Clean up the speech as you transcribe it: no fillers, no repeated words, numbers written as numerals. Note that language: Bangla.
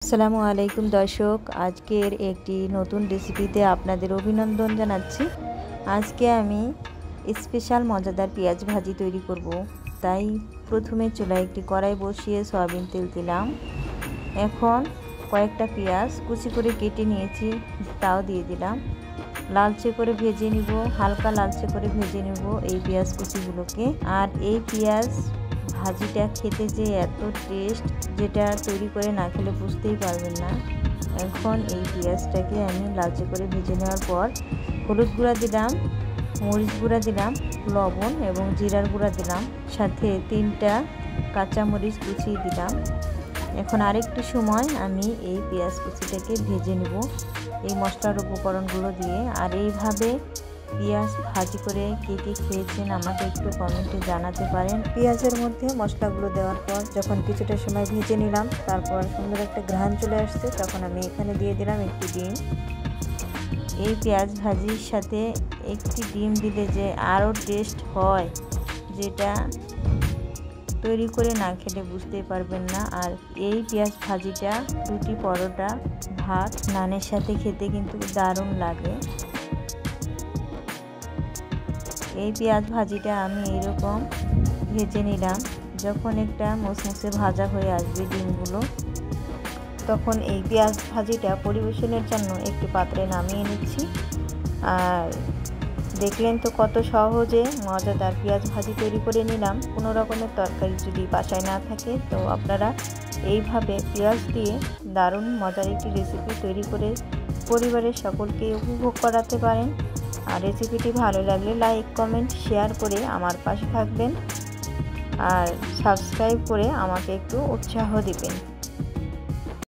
আসসালামু আলাইকুম দর্শক, আজকের একটি নতুন রেসিপিতে আপনাদের অভিনন্দন জানাচ্ছি। আজকে আমি স্পেশাল মজাদার পেঁয়াজ ভাজি তৈরি করব। তাই প্রথমে চুলায় একটি কড়াই বসিয়ে সয়াবিন তেল দিলাম। এখন কয়েকটা পেঁয়াজ কুচি করে কেটে নিয়েছি, তাও দিয়ে দিলাম। লালচে করে ভেজে নিব, হালকা লালচে করে ভেজে নেব এই পেঁয়াজ কুচিগুলোকে। আর এই পেঁয়াজ ভাজিটা খেতে যে এত টেস্ট, যেটা তৈরি করে না খেলে বুঝতেই পারবেন না। এখন এই পেঁয়াজটাকে আমি লালচে করে ভেজে নেওয়ার পর হলুদ গুঁড়া দিলাম, মরিচ গুঁড়া দিলাম, লবণ এবং জিরার গুঁড়া দিলাম, সাথে 3টা কাঁচামরিচ কুচিয়ে দিলাম। এখন আরেকটু সময় আমি এই পেঁয়াজ কুচিটাকে ভেজে নেব এই মশলার উপকরণগুলো দিয়ে। আর এইভাবে পেঁয়াজ ভাজি করে কে কে খেয়েছেন আমাকে একটু কমেন্টে জানাতে পারেন। পেঁয়াজের মধ্যে মশলাগুলো দেওয়ার পর যখন কিছুটা সময় ভেজে নিলাম, তারপর সুন্দর একটা ঘ্রাণ চলে আসছে, তখন আমি এখানে দিয়ে দিলাম একটি ডিম। এই পেঁয়াজ ভাজির সাথে একটি ডিম দিলে যে আরও টেস্ট হয়, যেটা তৈরি করে না খেলে বুঝতেই পারবেন না। আর এই পেঁয়াজ ভাজিটা রুটি, পরোটা, ভাত, নানের সাথে খেতে কিন্তু দারুণ লাগে। এই পেঁয়াজ ভাজিটা আমি এইরকম ভেজে নিলাম। যখন একটা মুসমুসে ভাজা হয়ে আসবে ডিমগুলো, তখন এই পেঁয়াজ ভাজিটা পরিবেশনের জন্য একটি পাত্রে নামিয়ে নিচ্ছি। আর দেখলেন তো কত সহজে মজাদার পেঁয়াজ ভাজি তৈরি করে নিলাম। কোনো রকমের তরকারি যদি বাসায় না থাকে, তো আপনারা এইভাবে পেঁয়াজ দিয়ে দারুণ মজার একটি রেসিপি তৈরি করে পরিবারের সকলকে উপভোগ করাতে পারেন। আর রেসিপিটি ভালো লাগলে লাইক, কমেন্ট, শেয়ার করে আমার পাশে থাকবেন আর সাবস্ক্রাইব করে আমাকে একটু উৎসাহ দিবেন।